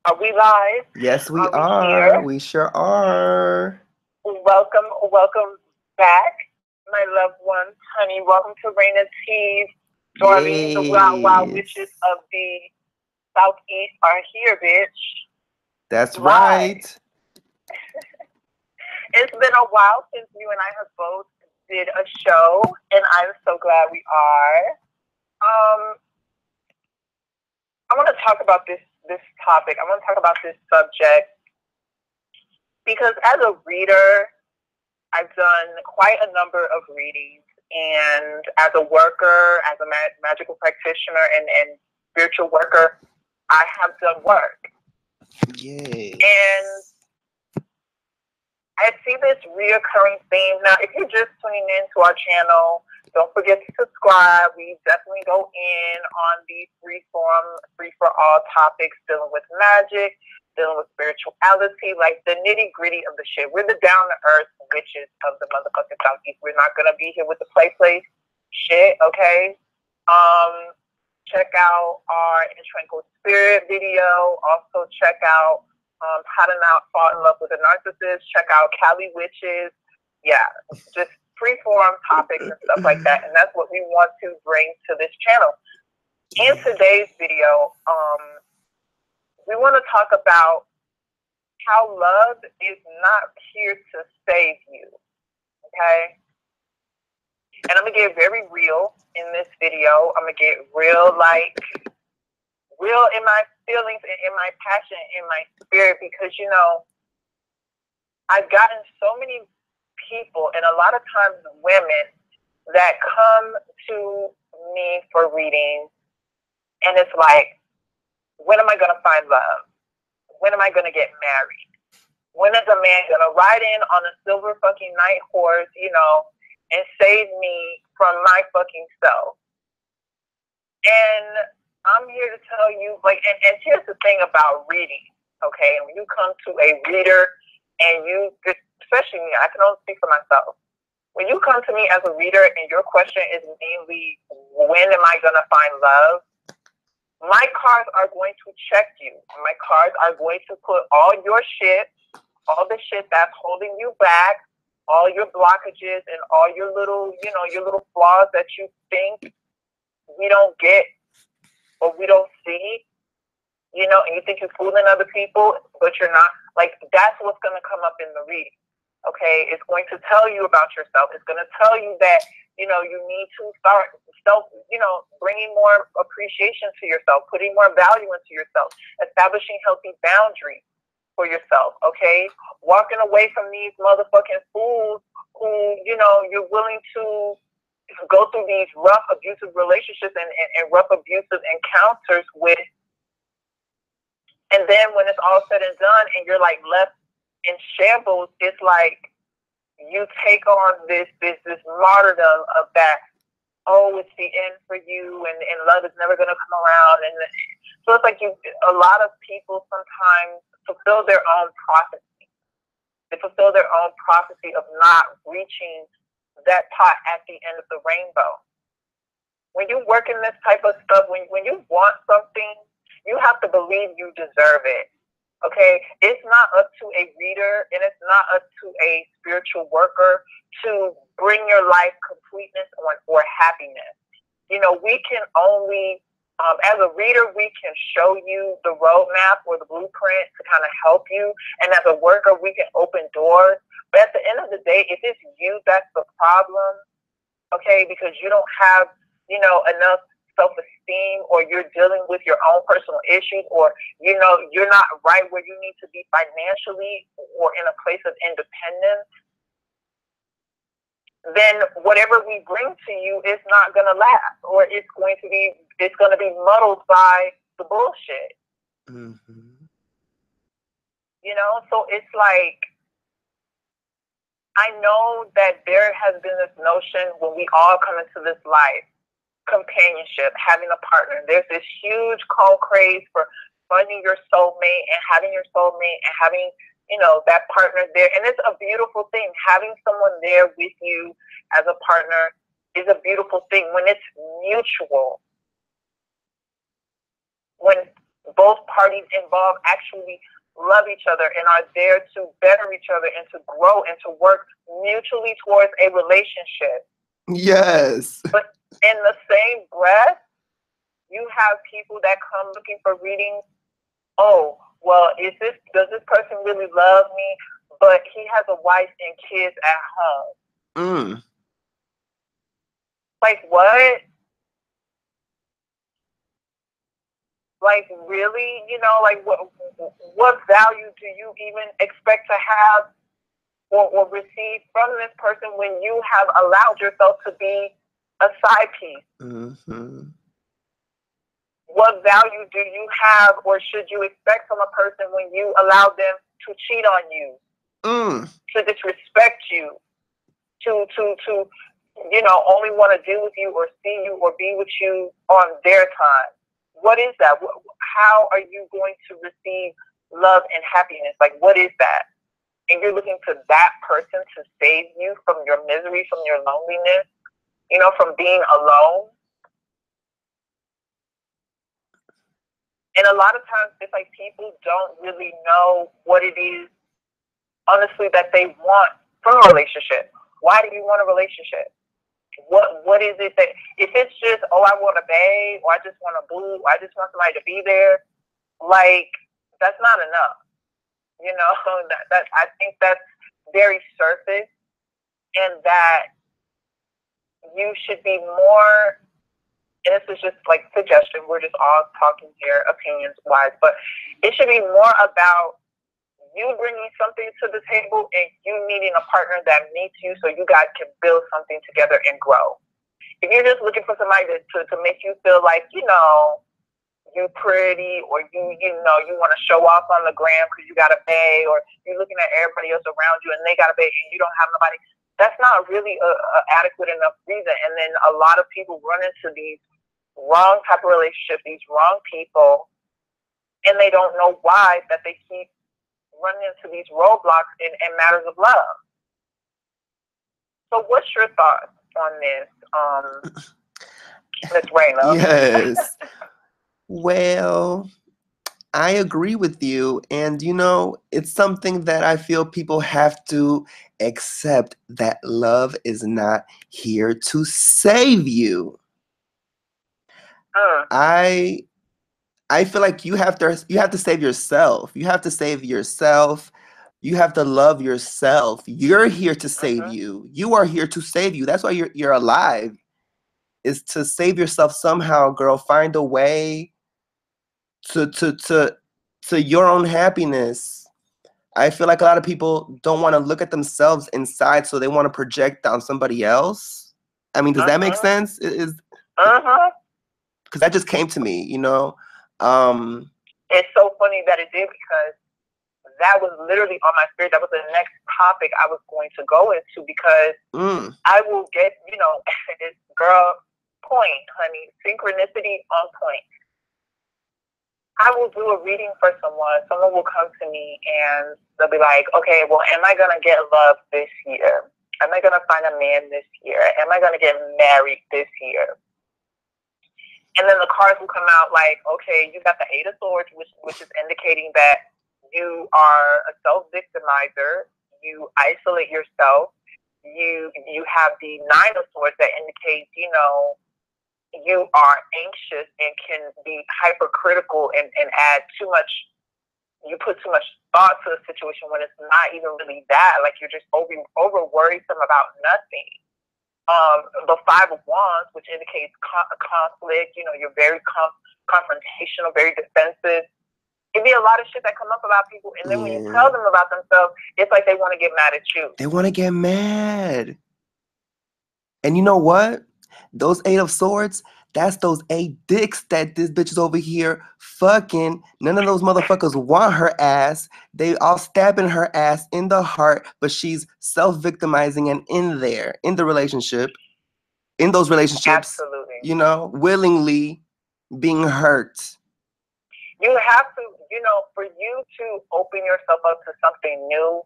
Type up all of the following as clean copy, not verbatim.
Are we live? Yes, we Are we are. here? We sure are. Welcome back, my loved ones, honey. Welcome to Raina T's Doreen. The wild witches Yes, of the Southeast are here, bitch. that's Live. right. It's been a while since you and I have both did a show, and I'm so glad we are. I want to talk about this topic. I want to talk about this subject because as a reader, I've done quite a number of readings, and as a worker, as a magical practitioner and spiritual worker, I have done work. And Yes. I see this reoccurring theme. Now, if you're just tuning in to our channel, don't forget to subscribe. We definitely go in on these free for all topics dealing with magic, dealing with spirituality, like the nitty gritty of the shit. We're the down to earth witches of the motherfucking Southeast. We're not gonna be here with the play shit, okay? Check out our In Tranquil Spirit video. Also check out How to Not Fall in Love with a Narcissist. Check out Cali Witches. Yeah, just free-form topics and stuff like that. And that's what we want to bring to this channel. In today's video, we want to talk about how love is not here to save you, okay? And I'm going to get very real in this video. I'm going to get real, like, real in my feelings and in my passion, in my spirit, because, you know, I've gotten so many people, and a lot of times women, that come to me for reading, and it's like, when am I going to find love? When am I going to get married? When is a man going to ride in on a silver fucking night horse, you know, and save me from my fucking self? And I'm here to tell you, like, and here's the thing about reading, okay? When you come to a reader and you, especially me, I can only speak for myself. When you come to me as a reader and your question is mainly, when am I going to find love? My cards are going to check you. My cards are going to put all your shit, all the shit that's holding you back, all your blockages and all your little, you know, your little flaws that you think we don't get or we don't see, you know, and you think you're fooling other people, but you're not. Like, that's what's going to come up in the reading. Okay, it's going to tell you about yourself. It's going to tell you that, you know, you need to start you know, bringing more appreciation to yourself, putting more value into yourself, establishing healthy boundaries for yourself. Okay, walking away from these motherfucking fools who, you know, you're willing to go through these rough, abusive relationships and rough, abusive encounters with. And then when it's all said and done and you're like left in shambles, it's like you take on this martyrdom of that, oh, it's the end for you and love is never going to come around. And so it's like a lot of people sometimes fulfill their own prophecy. They fulfill their own prophecy of not reaching that pot at the end of the rainbow. When you work in this type of stuff, when you want something, you have to believe you deserve it. Okay, it's not up to a reader and it's not up to a spiritual worker to bring your life completeness or happiness. You know, we can only, as a reader, we can show you the roadmap or the blueprint to kind of help you. And as a worker, we can open doors. But at the end of the day, if it's you that's the problem, okay, because you don't have, you know, enough self-esteem, or you're dealing with your own personal issues, or, you know, you're not right where you need to be financially or in a place of independence, then whatever we bring to you is not going to last, or it's going to be muddled by the bullshit. Mm-hmm. You know, so it's like, I know that there has been this notion when we all come into this life, companionship, having a partner. There's this huge call craze for finding your soulmate and having your soulmate and having, you know, that partner there. And it's a beautiful thing. Having someone there with you as a partner is a beautiful thing when it's mutual. When both parties involved actually love each other and are there to better each other and to grow and to work mutually towards a relationship. Yes. But in the same breath, you have people that come looking for readings. Oh, well, does this person really love me? But he has a wife and kids at home. Like, what? Like, really? You know, like, what value do you even expect to have or receive from this person when you have allowed yourself to be a side piece? What value do you have or should you expect from a person when you allow them to cheat on you, to disrespect you, to you know, only want to deal with you or see you or be with you on their time? What is that? How are you going to receive love and happiness? Like, what is that? And you're looking to that person to save you from your misery, from your loneliness, you know, from being alone. And a lot of times it's like people don't really know what it is, honestly, that they want from a relationship. Why do you want a relationship? What is it that, if it's just, oh, I want a babe, or I just want a boo, or I just want somebody to be there, like, that's not enough. You know, that I think that's very surface, and that you should be more, and this is just like suggestion, we're just all talking here opinions wise, but it should be more about you bringing something to the table and you needing a partner that meets you so you guys can build something together and grow. If you're just looking for somebody to make you feel like, you know, you're pretty, or you know, you want to show off on the gram because you got a bae, or you're looking at everybody else around you and they got a bae and you don't have nobody, that's not really a adequate enough reason. And then a lot of people run into these wrong type of relationships, these wrong people, and they don't know why, that they keep running into these roadblocks in matters of love. So what's your thoughts on this, Ms. Raina? Yes. Well, I agree with you. And, you know, it's something that I feel people have to accept, that love is not here to save you. I feel like you have to save yourself. You have to save yourself. You have to love yourself. You're here to save you. You are here to save you. That's why you're alive. Is to save yourself somehow, girl. Find a way to your own happiness. I feel like a lot of people don't want to look at themselves inside, so they want to project on somebody else. I mean, does that make sense? Because that just came to me, you know. It's so funny that it did, because that was literally on my spirit. That was the next topic I was going to go into, because I will get, you know, this girl point, honey, synchronicity on point. I will do a reading for someone. Someone will come to me and they'll be like, okay, well, am I going to get love this year? Am I going to find a man this year? Am I going to get married this year? And then the cards will come out like, okay, you got the Eight of Swords, which is indicating that you are a self-victimizer. You isolate yourself. You have the Nine of Swords that indicates, you know, you are anxious and can be hypercritical and add too much. You put too much thought to the situation when it's not even really that. Like, you're just over worrisome about nothing. The Five of Wands, which indicates conflict. You know, you're very confrontational, very defensive. It'd be a lot of shit that come up about people, and then when you tell them about themselves, it's like they want to get mad at you. They want to get mad. And you know what? Those Eight of Swords, that's those 8 dicks that this bitch is over here fucking. None of those motherfuckers want her ass. They all stabbing her ass in the heart, but she's self-victimizing and in the relationship, in those relationships, absolutely, you know, willingly being hurt. You have to, you know, for you to open yourself up to something new,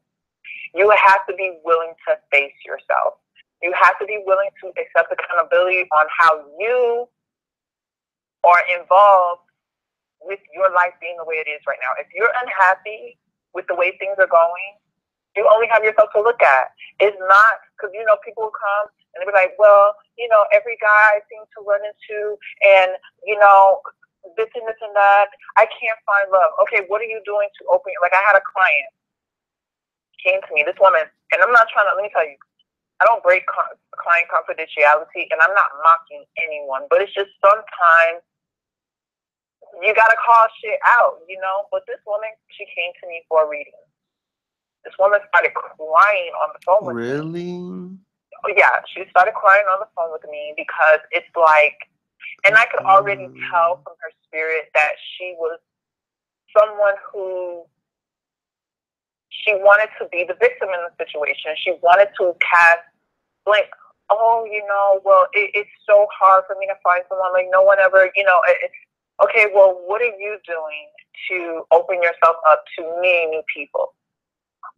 you have to be willing to face yourself. You have to be willing to accept accountability on how you are involved with your life being the way it is right now. If you're unhappy with the way things are going, you only have yourself to look at. It's not, because, you know, people will come and they'll be like, well, you know, every guy I seem to run into, and, you know, this and this and that, I can't find love. Okay, what are you doing to open, like, I had a client came to me, this woman, and I'm not trying to, let me tell you, I don't break client confidentiality, and I'm not mocking anyone, but it's just sometimes you got to call shit out, you know? But this woman, she came to me for a reading. This woman started crying on the phone with me. Really? Oh, yeah, she started crying on the phone with me because it's like, and I could already tell from her spirit that she was someone who, she wanted to be the victim in the situation. She wanted to cast, like, oh, you know, well, it's so hard for me to find someone. Like, no one ever, you know, okay, well, what are you doing to open yourself up to meeting new people?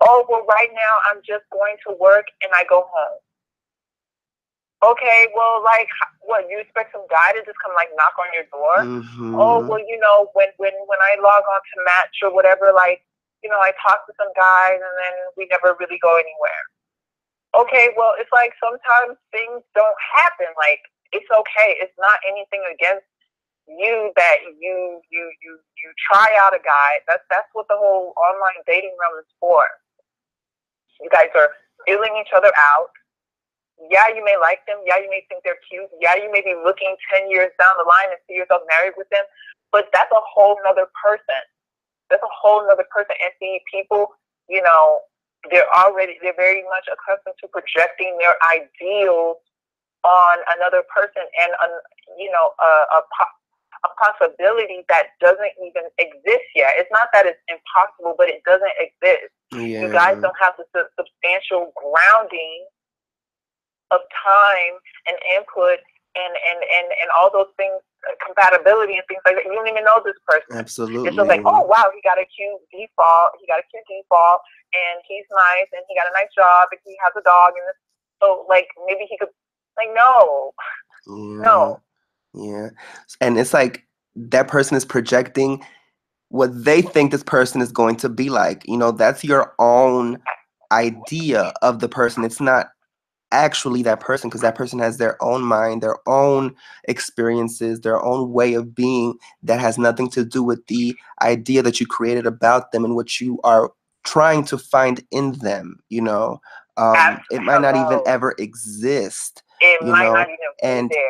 Oh, well, right now I'm just going to work and I go home. Okay, well, like, what, you expect some guy to just come, like, knock on your door? Mm-hmm. Oh, well, you know, when I log on to Match or whatever, like, you know, I talk to some guys and then we never really go anywhere. Okay, well, it's like sometimes things don't happen. Like, it's okay. It's not anything against you that you try out a guy. That's what the whole online dating realm is for. You guys are feeling each other out. Yeah, you may like them. Yeah, you may think they're cute. Yeah, you may be looking 10 years down the line and see yourself married with them. But that's a whole nother person. That's a whole nother person. And see, people, you know, they're very much accustomed to projecting their ideals on another person and, you know, a possibility that doesn't even exist yet. It's not that it's impossible, but it doesn't exist. Yeah. You guys don't have the substantial grounding of time and input and all those things, compatibility and things like that. You don't even know this person. Absolutely. It's just like, oh wow, he got a cute default, and he's nice, and he got a nice job, and he has a dog, and so like maybe he could, like, no. Yeah. No. Yeah. And it's like that person is projecting what they think this person is going to be like. You know, that's your own idea of the person. It's not actually that person, because that person has their own mind, their own experiences, their own way of being that has nothing to do with the idea that you created about them and what you are trying to find in them, you know. It might not even ever exist. It you might know, not even be there.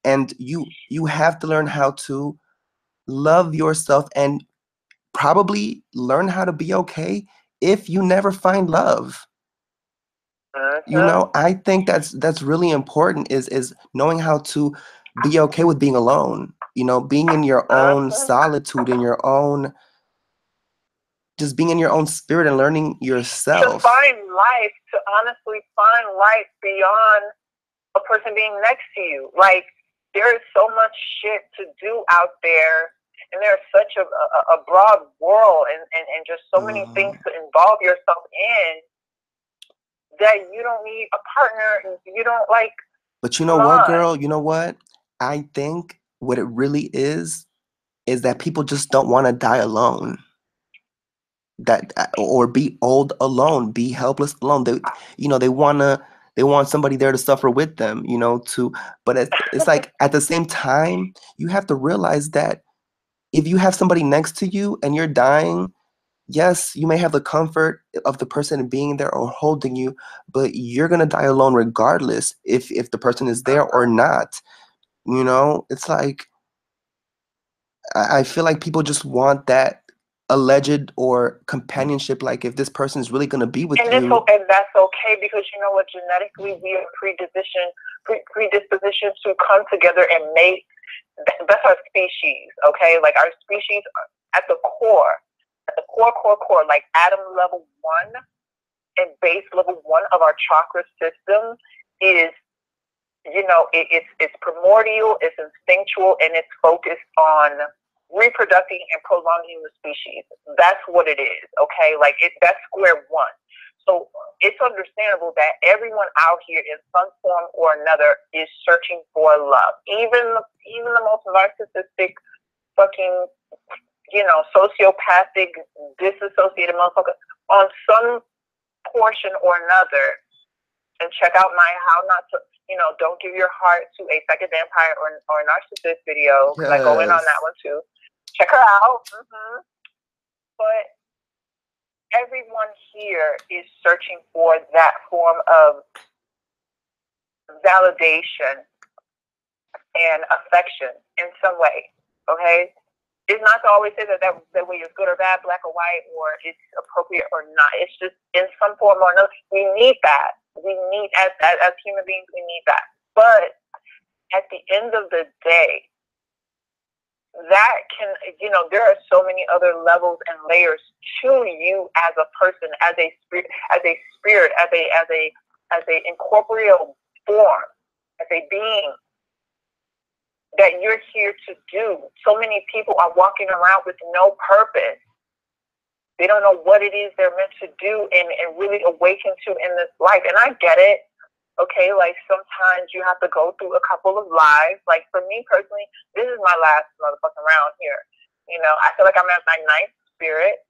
And you have to learn how to love yourself and probably learn how to be okay if you never find love. You know, I think that's really important, is knowing how to be okay with being alone, you know, being in your own solitude, in your own, just being in your own spirit and learning yourself. To find life, to honestly find life beyond a person being next to you. Like, there is so much shit to do out there, and there's such a broad world and just so many things to involve yourself in, that you don't need a partner. You don't, like. But you know what, girl? You know what? I think what it really is that people just don't want to die alone. Or be old alone, be helpless alone. They want somebody there to suffer with them, you know, but it's like at the same time, you have to realize that if you have somebody next to you and you're dying, yes, you may have the comfort of the person being there or holding you, but you're going to die alone regardless if the person is there or not. You know, it's like, I feel like people just want that alleged or companionship, like if this person is really going to be with you. And that's okay, because you know what, genetically we are predispositioned to come together and mate. That's our species, okay? Like, our species at the core, like atom level 1 and base level 1 of our chakra system is, you know, it's primordial, it's instinctual, and it's focused on reproducing and prolonging the species. That's what it is, okay? Like, that's square one. So it's understandable that everyone out here in some form or another is searching for love. Even the most narcissistic fucking sociopathic, disassociated motherfucker on some portion or another. And check out my How Not to, Don't Give Your Heart to a Psychic Vampire or Narcissist video, because I go in on that one too. Check her out. But everyone here is searching for that form of validation and affection in some way. Okay? It's not to always say that way is good or bad, black or white, or it's appropriate or not. It's just in some form or another. We need that. We need, as human beings, we need that. But at the end of the day, that can, there are so many other levels and layers to you as a person, as a spirit, as a incorporeal form, as a being, that you're here to do. So many people are walking around with no purpose. They don't know what it is they're meant to do and really awaken to in this life. And I get it. Okay, like sometimes you have to go through a couple of lives. Like for me personally, this is my last motherfucking round here. I feel like I'm at my ninth spirit,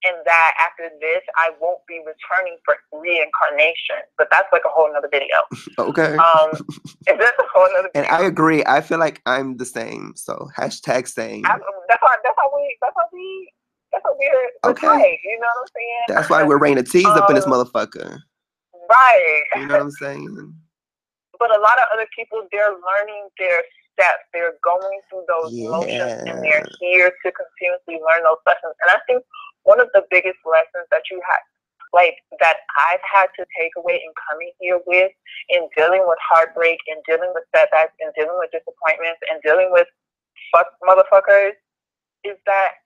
and that after this, I won't be returning for reincarnation. But that's like a whole nother video. Okay. And that's a whole nother video. And I agree. I feel like I'm the same. So #same. That's how we're okay. Tight, you know what I'm saying? That's why we're Raina T's up in this motherfucker. Right. You know what I'm saying? But a lot of other people, they're learning their steps. They're going through those motions, and they're here to continuously learn those lessons. And I think one of the biggest lessons that you had, that I've had to take away in coming here with, in dealing with heartbreak, and dealing with setbacks, and dealing with disappointments, and dealing with fuck motherfuckers, is that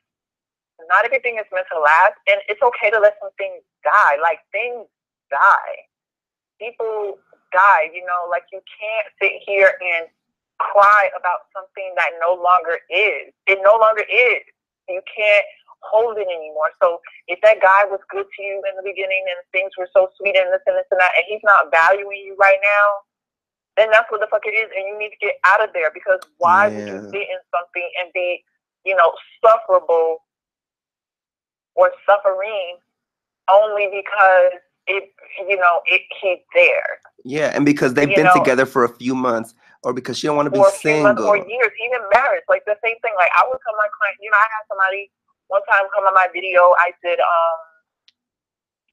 not everything is meant to last, and it's okay to let some things die. Like, things die. People die, you can't sit here and cry about something that no longer is. It no longer is. You can't hold it anymore. So if that guy was good to you in the beginning and things were so sweet and this and this and that, and he's not valuing you right now, then that's what the fuck it is, and you need to get out of there, because why would you sit in something and be, sufferable or suffering only because he's there. Yeah, and because they've been together for a few months, or because she don't want to be single. Or years, even marriage. Like the same thing. Like I would tell my client, I had somebody one time come on my video. I did,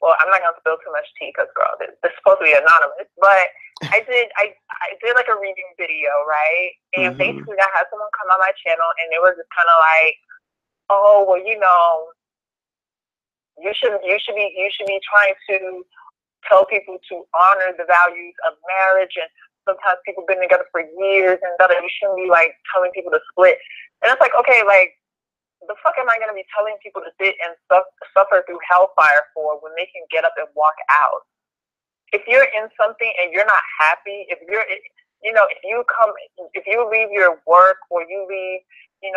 well, I'm not gonna spill too much tea because girl, this is supposed to be anonymous. But I did like a reading video, right? And basically I had someone come on my channel and they were just kinda like, oh, well, you should be trying to tell people to honor the values of marriage, and sometimes people been together for years and that you shouldn't be like telling people to split. And it's like, okay, like the fuck am I gonna be telling people to sit and suffer through hellfire for when they can get up and walk out? If you're in something and you're not happy, if you leave your work or you leave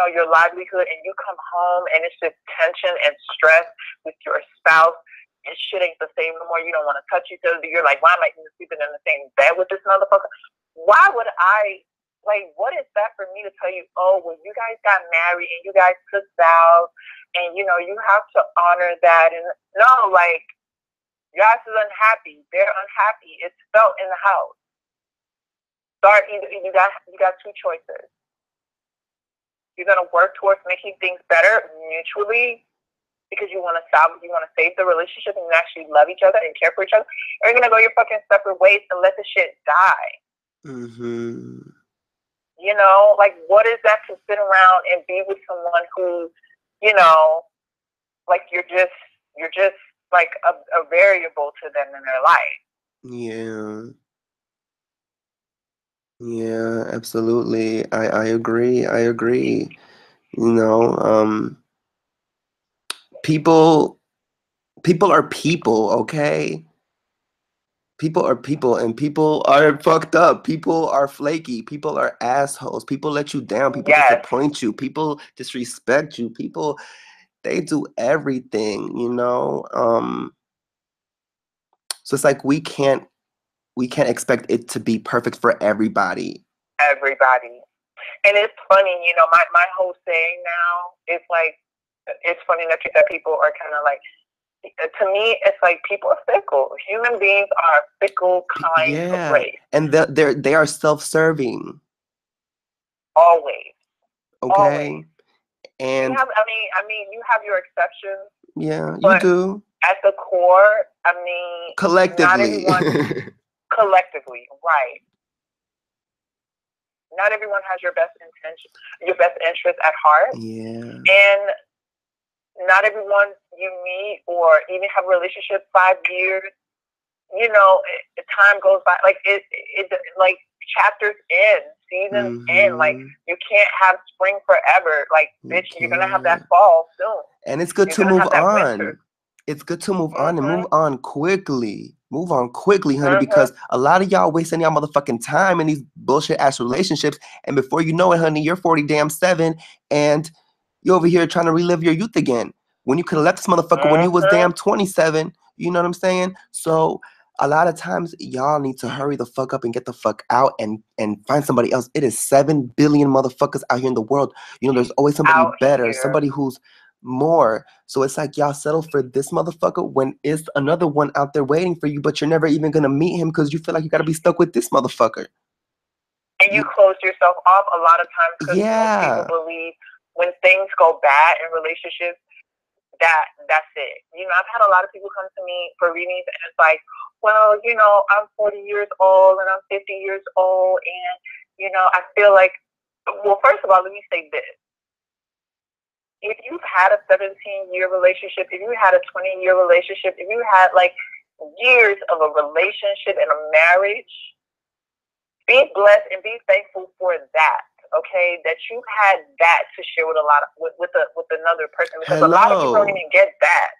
your livelihood and you come home and it's just tension and stress with your spouse, and shit ain't the same no more. You don't want to touch each other. You're like, why am I even sleeping in the same bed with this motherfucker? Why would I, what is that for me to tell you, oh, well, you guys got married and you guys took vows and, you have to honor that. And no, your ass is unhappy. They're unhappy. It's felt in the house. You got two choices. You're going to work towards making things better mutually, because you want to save the relationship and you actually love each other and care for each other, or you're going to go your fucking separate ways and let the shit die. What is that to sit around and be with someone who, you're just like a variable to them in their life. Yeah, absolutely. I agree. People are people, okay? People are people, and people are fucked up. People are flaky. People are assholes. People let you down. People disappoint you. People disrespect you. People, they do everything, So it's like we can't expect it to be perfect for everybody. Everybody. And it's funny, you know, my whole saying now is like, it's funny that people are kind of like, to me, it's like people are fickle. Human beings are a fickle kind of race. And they are self-serving. Always. Okay. Always. And you have, I mean, you have your exceptions. Yeah, you do. At the core, I mean, collectively. Not everyone, collectively, right? Not everyone has your best intention, your best interest at heart. Yeah. And not everyone you meet or even have a relationship 5 years, you know, time goes by. Like it like chapters end, seasons end. Like you can't have spring forever. Like bitch, you're gonna have that fall soon. And it's good to move on. It's good to move on and move on quickly. Move on quickly, honey, because a lot of y'all wasting y'all motherfucking time in these bullshit ass relationships. And before you know it, honey, you're 47 and you're over here trying to relive your youth again. When you could have left this motherfucker when you was damn 27. You know what I'm saying? So a lot of times y'all need to hurry the fuck up and get the fuck out and find somebody else. It is 7 billion motherfuckers out here in the world. You know, there's always somebody better, somebody who's more. So it's like y'all settle for this motherfucker when it's another one out there waiting for you, but you're never even gonna meet him because you feel like you gotta be stuck with this motherfucker. And you close yourself off a lot of times because most people believe when things go bad in relationships, that's it. You know, I've had a lot of people come to me for readings and it's like, well, you know, I'm 40 years old and I'm 50 years old and, you know, I feel like, well, first of all, let me say this. If you've had a 17-year relationship, if you had a 20-year relationship, if you had like years of a relationship and a marriage, be blessed and be thankful for that. Okay, that you had that to share with with another person because a lot of people don't even get that.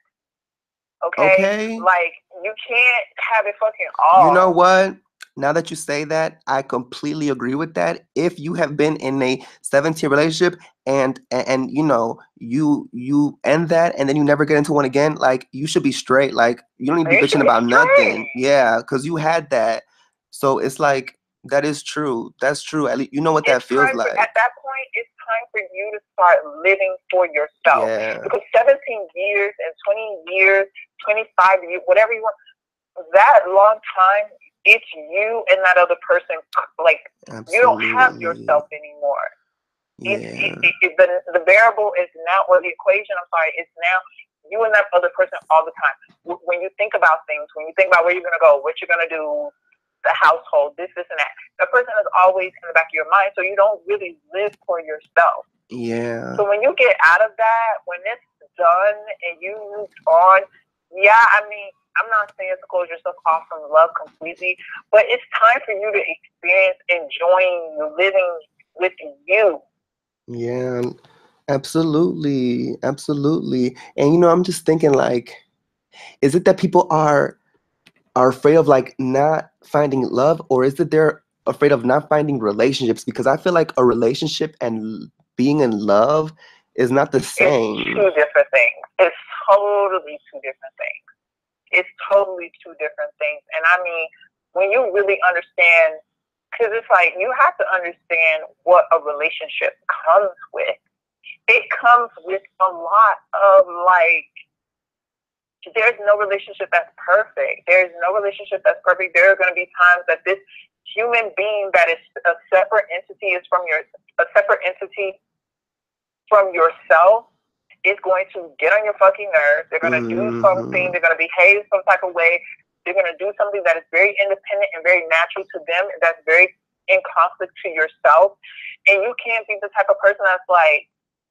Okay, like you can't have it fucking all. You know what? Now that you say that, I completely agree with that. If you have been in a 17 relationship and you know you end that and then you never get into one again, like you should be straight. Like you don't need to be bitching about nothing. Yeah, because you had that. So it's like that is true. That's true. At least you know what that feels like. At that point, it's time for you to start living for yourself. Yeah. Because 17 years and 20 years, 25 years, whatever you want, that long time, it's you and that other person. Like, Absolutely. You don't have yourself anymore. Yeah. The variable is now, or the equation, I'm sorry, is now you and that other person all the time. When you think about things, when you think about where you're going to go, what you're going to do, the household, this and that, the person is always in the back of your mind, so you don't really live for yourself. Yeah. So when you get out of that, when it's done and you move on, yeah, I mean, I'm not saying to close yourself off from love completely, but it's time for you to experience enjoying living with you. Yeah, absolutely. Absolutely. And, you know, I'm just thinking, like, is it that people are afraid of, like, not finding love, or is it they're afraid of not finding relationships? Because I feel like a relationship and being in love is not the same. It's two different things. It's totally two different things. It's totally two different things. And I mean, when you really understand, because it's like you have to understand what a relationship comes with. It comes with a lot of like, there's no relationship that's perfect. There's no relationship that's perfect. There are going to be times that this human being that is a separate entity from yourself is going to get on your fucking nerves. They're going to do something. They're going to behave some type of way. They're going to do something that is very independent and very natural to them. That's very in conflict to yourself. And you can't be the type of person that's like,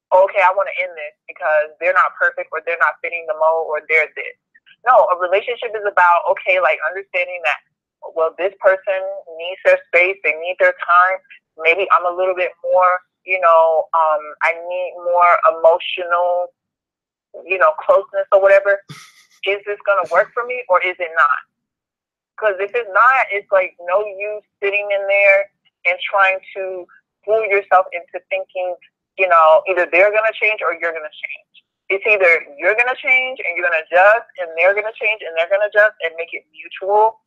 okay, I want to end this because they're not perfect or they're not fitting the mold or they're this. No, a relationship is about, okay, like understanding that, well, this person needs their space. They need their time. Maybe I'm a little bit more, you know, I need more emotional, you know, closeness or whatever. Is this going to work for me or is it not? Because if it's not, it's like no use sitting in there and trying to fool yourself into thinking, you know, either they're going to change or you're going to change. It's either you're going to change and you're going to adjust and they're going to change and they're going to adjust and make it mutual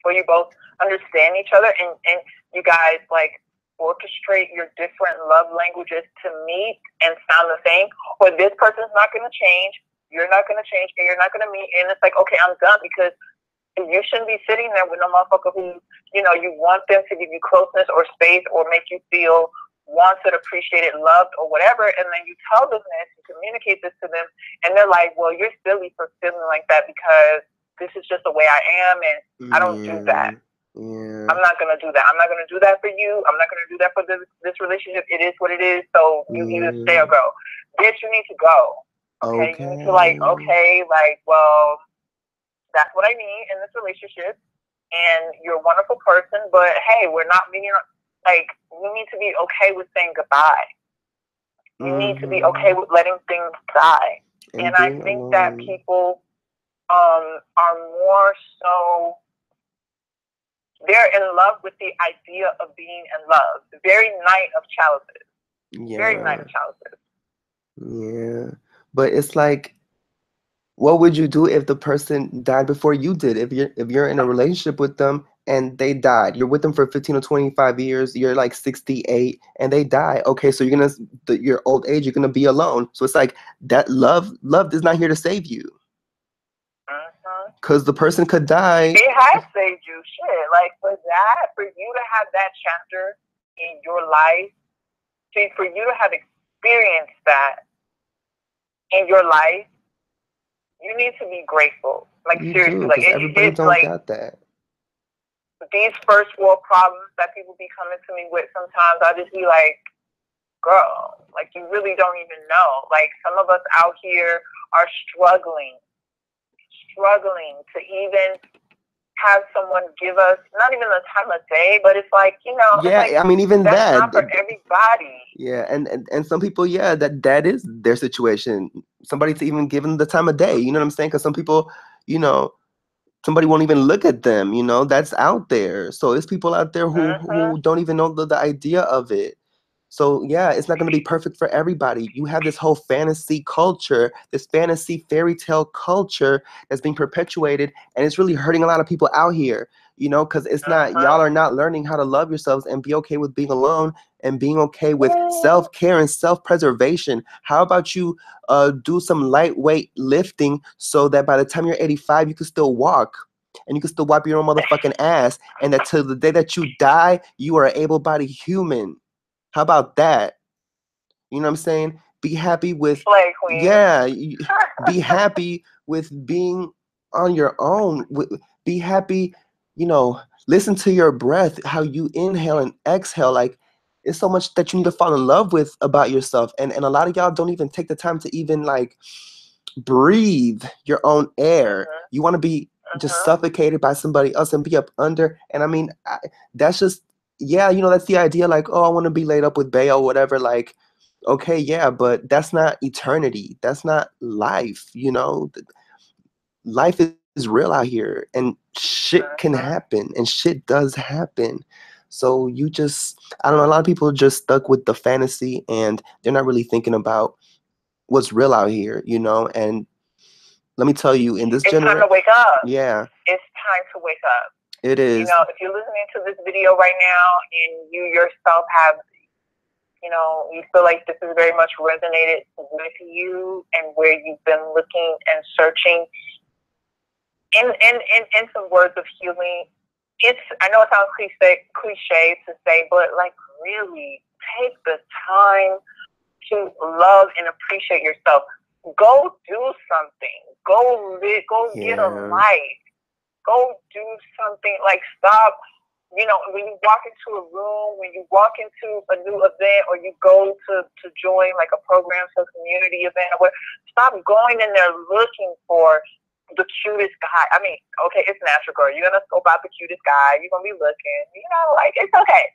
where you both understand each other and you guys like orchestrate your different love languages to meet and sound the same, or this person's not going to change, you're not going to change, and you're not going to meet, and it's like, okay, I'm done, because you shouldn't be sitting there with a motherfucker who, you know, you want them to give you closeness or space or make you feel wanted, appreciated, loved, or whatever, and then you tell them this, you communicate this to them, and they're like, well, you're silly for feeling like that because this is just the way I am, and I don't do that. Yeah. I'm not going to do that. I'm not going to do that for you. I'm not going to do that for this relationship. It is what it is, so you either stay or go. Bitch, you need to go. Okay? You need to, like, okay, like, well, that's what I need in this relationship, and you're a wonderful person, but hey, we're not meeting. Like, you need to be okay with saying goodbye. You need to be okay with letting things die. And I think that people are more so, they're in love with the idea of being in love. The very night of chalices. Yeah. Very night of chalices. Yeah. But it's like, what would you do if the person died before you did? If you're in a relationship with them and they died, you're with them for 15 or 25 years, you're like 68 and they die. Okay, so you're your old age, you're gonna be alone. So it's like that love is not here to save you. Because the person could die. It has saved you. Shit. Like, for you to have that chapter in your life, for you to have experienced that in your life, you need to be grateful. Like, you seriously. Do, like, everybody don't like, got that. These first world problems that people be coming to me with, sometimes I'll just be like, girl, like, you really don't even know. Like, some of us out here are struggling to even have someone give us not even the time of day, but it's like, you know, yeah, it's like, I mean, even that's that not for everybody. Yeah, and some people, yeah, that is their situation. Somebody to even give them the time of day, you know what I'm saying? Because some people, you know, somebody won't even look at them, you know, that's out there. So there's people out there who don't even know the idea of it. So yeah, it's not going to be perfect for everybody. You have this whole fantasy culture, this fantasy fairy tale culture that's being perpetuated, and it's really hurting a lot of people out here, you know, because it's not, y'all are not learning how to love yourselves and be okay with being alone and being okay with self-care and self-preservation. How about you do some lightweight lifting so that by the time you're 85, you can still walk and you can still wipe your own motherfucking ass, and that till the day that you die, you are an able-bodied human. How about that? You know what I'm saying? Be happy with, yeah, be happy with being on your own. Be happy, you know, listen to your breath, how you inhale and exhale. Like, it's so much that you need to fall in love with about yourself. And a lot of y'all don't even take the time to even like breathe your own air. You want to be just suffocated by somebody else and be up under. And I mean, that's just, yeah, you know, that's the idea. Like, oh, I want to be laid up with Bayo or whatever. Like, okay, yeah, but that's not eternity. That's not life. You know, life is real out here, and shit can happen, and shit does happen. So you just, I don't know, a lot of people are just stuck with the fantasy, and they're not really thinking about what's real out here, you know. And let me tell you, in this generation, it's time to wake up. Yeah, it's time to wake up. It is. You know, if you're listening to this video right now and you yourself have, you know, you feel like this is very much resonated with you and where you've been looking and searching in some words of healing, it's, I know it sounds cliche to say, but like, really take the time to love and appreciate yourself. Go do something. Go get a life. Go do something. Like, stop. You know, when you walk into a room, when you walk into a new event, or you go to join like a program, some community event, or stop going in there looking for the cutest guy. I mean, okay, it's natural, girl. You're gonna scope out the cutest guy. You're gonna be looking. You know, like, it's okay.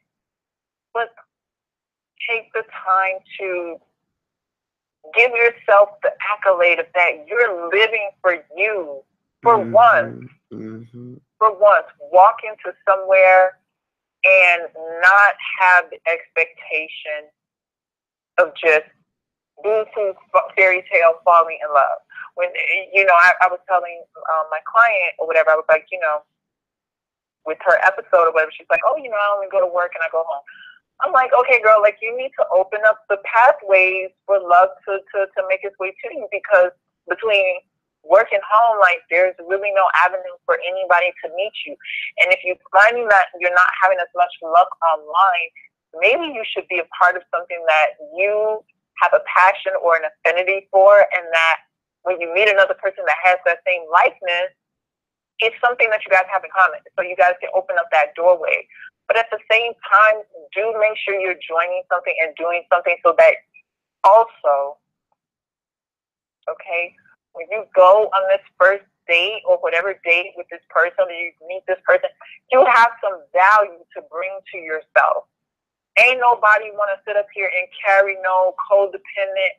But take the time to give yourself the accolade of that you're living for you. For once. For once, walk into somewhere and not have the expectation of just boo-hoo fairy tale falling in love. When, you know, I was telling my client or whatever, I was like, you know, with her episode or whatever, she's like, oh, you know, I only go to work and I go home. I'm like, okay, girl, like you need to open up the pathways for love to make its way to you, because between work and home, like there's really no avenue for anybody to meet you. And if you're finding that you're not having as much luck online, maybe you should be a part of something that you have a passion or an affinity for, and that when you meet another person that has that same likeness, it's something that you guys have in common. So you guys can open up that doorway. But at the same time, do make sure you're joining something and doing something so that also, okay, when you go on this first date or whatever date with this person, or you meet this person, you have some value to bring to yourself. Ain't nobody want to sit up here and carry no codependent,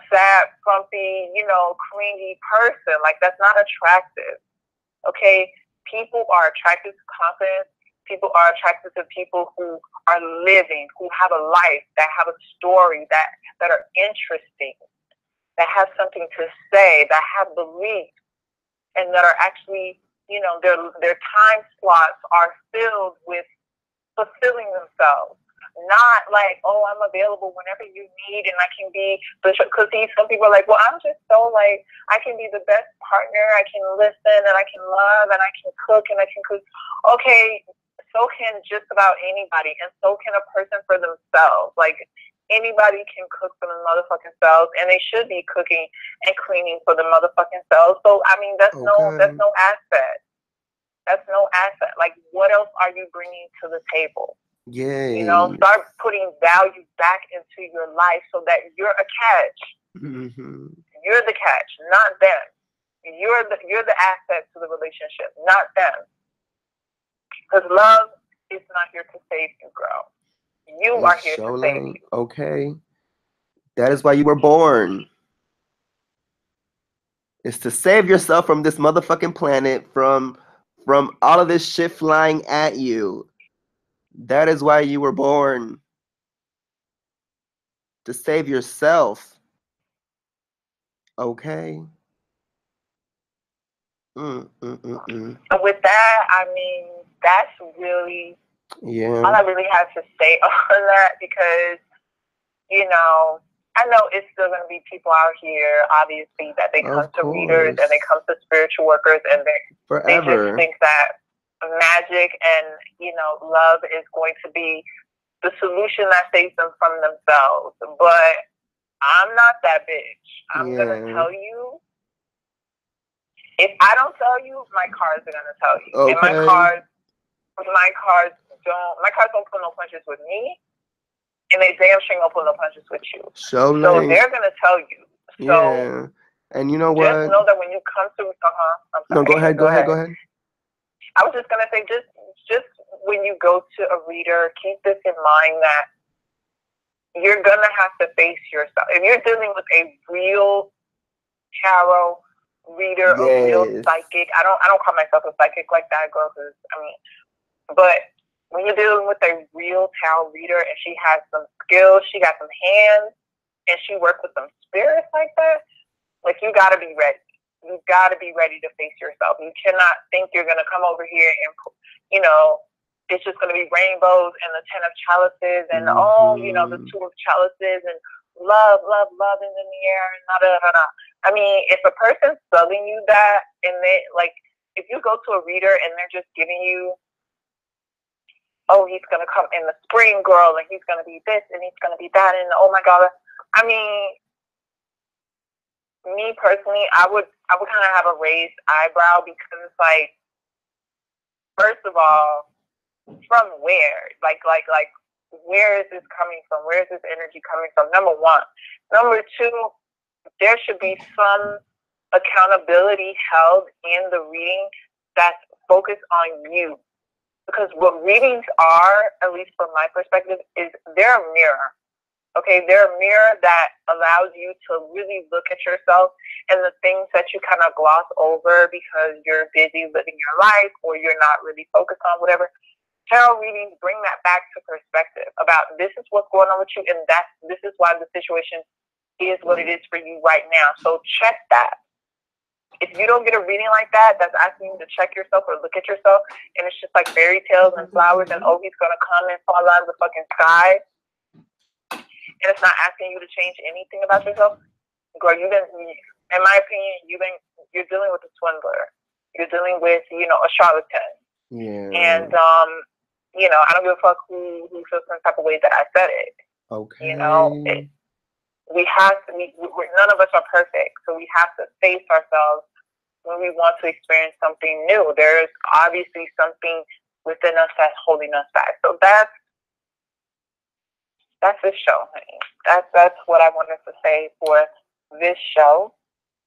sad, frumpy, clingy person. Like, that's not attractive. Okay? People are attracted to confidence. People are attracted to people who are living, who have a life, that have a story, that are interesting, that have something to say, that have beliefs, and that are actually, their time slots are filled with fulfilling themselves. Not like, oh, I'm available whenever you need and I can be, because some people are like, well, I'm just so like, I can be the best partner, I can listen and I can love and I can cook and I can cook. Okay, so can just about anybody, and so can a person for themselves. Like, anybody can cook for the motherfucking selves, and they should be cooking and cleaning for the motherfucking selves. So I mean, that's no asset. That's no asset. Like, what else are you bringing to the table? Yay. Start putting value back into your life so that you're a catch. Mm-hmm. You're the catch, not them. You're the asset to the relationship, not them. Because love is not here to save you, girl. You are here to save you. Okay. That is why you were born. It's to save yourself from this motherfucking planet, from all of this shit flying at you. That is why you were born. To save yourself. Okay? And with that, I mean, that's really all I really have to say on that, because, I know it's still going to be people out here, obviously, that they come to readers and they come to spiritual workers, and they just think that magic and, love is going to be the solution that saves them from themselves. But I'm not that bitch. I'm going to tell you. If I don't tell you, my cards are going to tell you. Okay. And my cards don't pull no punches with me. And they damn sure don't pull no punches with you. So they're going to tell you. So, yeah. And you know what? Just know that when you come to, No, go ahead. I was just going to say, just when you go to a reader, keep this in mind, that you're going to have to face yourself. If you're dealing with a real tarot reader, a real psychic, I don't call myself a psychic like that, girl, but when you're dealing with a real tarot reader and she has some skills, she got some hands, and she works with some spirits like that, like, you got to be ready. You got to be ready to face yourself. You cannot think you're going to come over here and, it's just going to be rainbows and the 10 of chalices and, the 2 of chalices and love is in the air and da-da-da-da. I mean, if a person's selling you that, and they, like, if you go to a reader and they're just giving you, oh, he's going to come in the spring, girl, and he's going to be this and he's going to be that, and oh my God. I mean, me personally, I would kind of have a raised eyebrow, because it's like, first of all, from where? Like, where is this coming from? Where is this energy coming from? Number one. Number two, there should be some accountability held in the reading that's focused on you. Because what readings are, at least from my perspective, is they're a mirror. Okay, they're a mirror that allows you to really look at yourself and the things that you kind of gloss over because you're busy living your life or you're not really focused on whatever. Tarot readings bring that back to perspective about, this is what's going on with you, and this is why the situation is what it is for you right now. So check that. if you don't get a reading like that, that's asking you to check yourself or look at yourself, and it's just like fairy tales and flowers, and oh, he's gonna come and fall out of the fucking sky, and it's not asking you to change anything about yourself, girl, in my opinion, you're dealing with a swindler. You're dealing with, a charlatan. Yeah. And I don't give a fuck who feels some type of way that I said it. Okay. None of us are perfect, so we have to face ourselves when we want to experience something new. There's obviously something within us that's holding us back. So that's this show, honey. That's what I wanted to say for this show.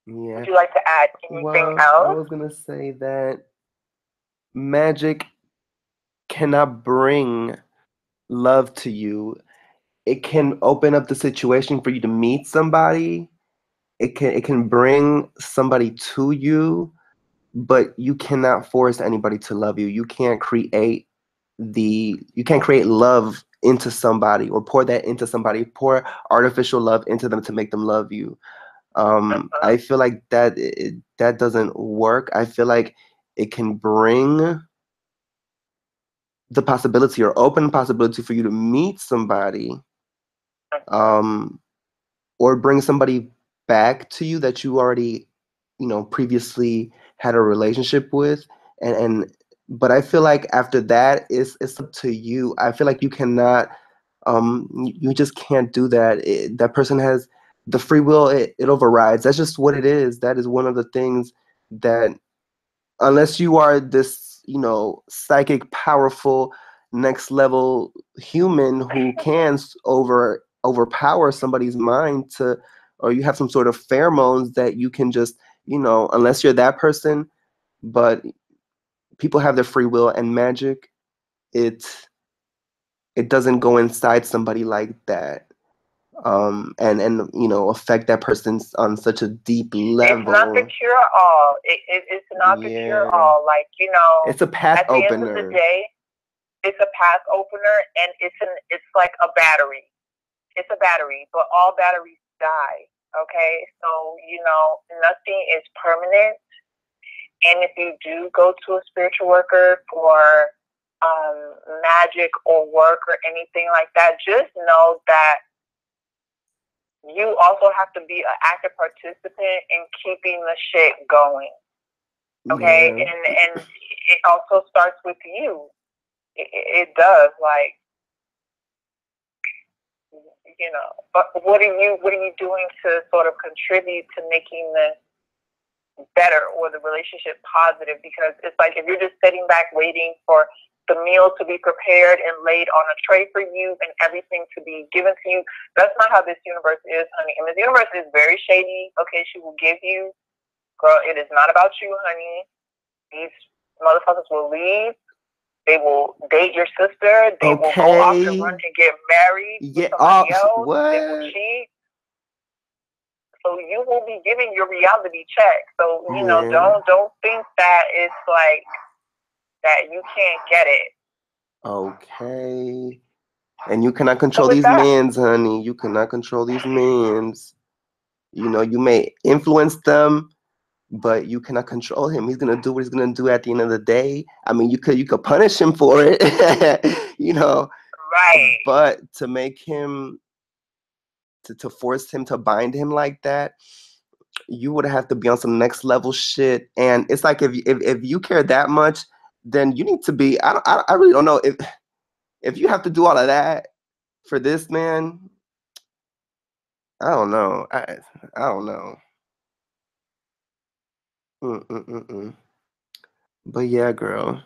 Yeah. Would you like to add anything else? I was gonna say that magic cannot bring love to you. It can open up the situation for you to meet somebody. It can bring somebody to you, but you cannot force anybody to love you. You can't create love into somebody or pour that into somebody, pour artificial love into them to make them love you. I feel like that doesn't work. I feel like it can bring the possibility or open possibility for you to meet somebody, or bring somebody back to you that you already, previously had a relationship with, but I feel like after that, it's up to you. I feel like you cannot, you just can't do that. That person has the free will. It overrides. That's just what it is. That is one of the things that, unless you are this, psychic, powerful, next level human who can overpower somebody's mind or you have some sort of pheromones that you can just, unless you're that person, but people have their free will, and magic, it doesn't go inside somebody like that, and affect that person on such a deep level. It's not the cure all. It's not the cure all. Like, it's a path at the opener. end of the day, it's a path opener, and it's like a battery. It's a battery, but all batteries die. Okay, so nothing is permanent. And if you do go to a spiritual worker for magic or work or anything like that, just know that you also have to be an active participant in keeping the shit going. Okay, and it also starts with you. It does, like, But what are you doing to sort of contribute to making this better or the relationship positive? Because it's like, if you're just sitting back waiting for the meal to be prepared and laid on a tray for you and everything to be given to you, that's not how this universe is, honey. And this universe is very shady. Okay, she will give you, girl, it is not about you, honey. These motherfuckers will leave. They will date your sister. They will go off and run and get married with somebody else. What? They will cheat. So you will be giving your reality check. So, don't think that it's like that you can't get it. Okay. And you cannot control these mans, honey. You cannot control these mans. You may influence them, but you cannot control him. He's gonna do what he's gonna do at the end of the day. I mean, you could punish him for it, Right. But to make him, to force him to bind him like that, you would have to be on some next level shit. And it's like, if you care that much, then you need to be. I really don't know if you have to do all of that for this man. I don't know. I don't know. But yeah, girl.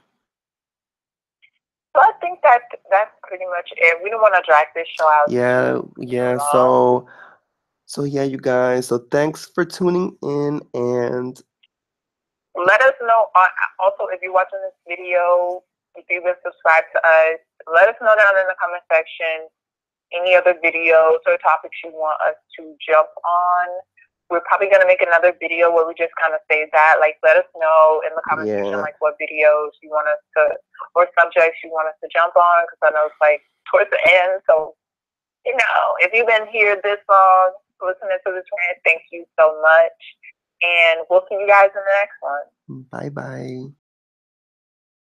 So I think that's pretty much it. We don't want to drag this show out. Yeah. So yeah, you guys. So thanks for tuning in, and let us know. Also, if you're watching this video, if you've been subscribed to us, let us know down in the comment section any other videos or topics you want us to jump on. We're probably going to make another video where we just kind of say that. Like, let us know in the comment section, like, what videos you want us to, or subjects you want us to jump on, because I know it's, like, towards the end. So, if you've been here this long, listening to this rant, thank you so much. And we'll see you guys in the next one. Bye-bye.